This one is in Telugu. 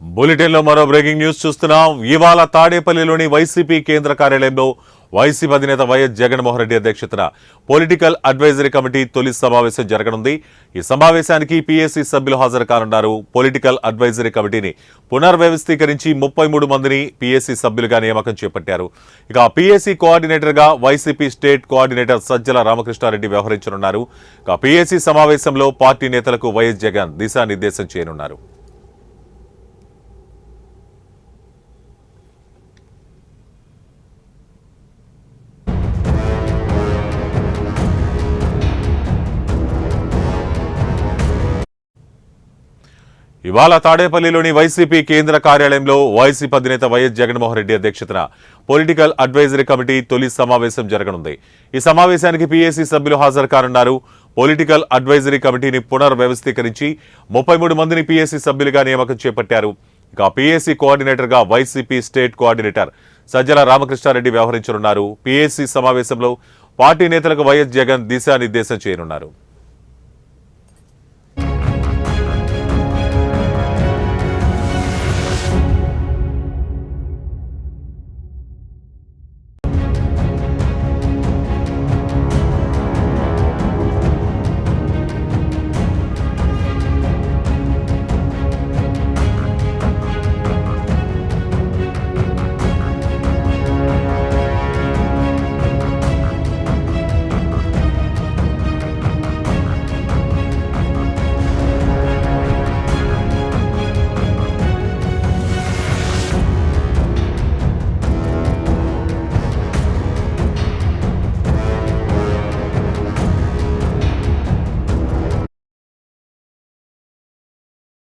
బులెటిన్ లో మరో బ్రేకింగ్ న్యూస్ చూస్తున్నాం. ఇవాళ తాడేపల్లిలోని వైసీపీ కేంద్ర కార్యాలయంలో వైసీపీ అధినేత వైఎస్ జగన్మోహన్ రెడ్డి అధ్యక్షతన పొలిటికల్ అడ్వైజరీ కమిటీ తొలి సమావేశం జరగనుంది. ఈ సమావేశానికి పీఏసీ సభ్యులు హాజరు కానున్నారు. పొలిటికల్ అడ్వైజరీ కమిటీని పునర్వ్యవస్థీకరించి 33 మందిని పీఏసీ సభ్యులుగా నియామకం చేపట్టారు. ఇక పీఏసీ కోఆర్డినేటర్ గా వైసీపీ స్టేట్ కోఆర్డినేటర్ సజ్జల రామకృష్ణారెడ్డి వ్యవహరించనున్నారు. ఇక పీఏసీ సమావేశంలో పార్టీ నేతలకు వైఎస్ జగన్ దిశానిర్దేశం చేయనున్నారు. ఇవాళ తాడేపల్లిలోని వైసీపీ కేంద్ర కార్యాలయంలో వైసీపీ అధినేత వైఎస్ జగన్మోహన్ రెడ్డి అధ్యక్షతన పొలిటికల్ అడ్వైజరీ కమిటీ తొలి సమావేశం జరగనుంది. ఈ సమావేశానికి పీఏసీ సభ్యులు హాజరు కానున్నారు. పొలిటికల్ అడ్వైజరీ కమిటీని పునర్వ్యవస్థీకరించి 33 మందిని పీఏసీ సభ్యులుగా నియామకం చేపట్టారు. ఇక పీఏసీ కోఆర్డినేటర్ గా వైసీపీ స్టేట్ కోఆర్డినేటర్ సజ్జల రామకృష్ణారెడ్డి వ్యవహరించనున్నారు. పీఏసీ సమావేశంలో పార్టీ నేతలకు వైఎస్ జగన్ దిశానిర్దేశం చేయనున్నారు.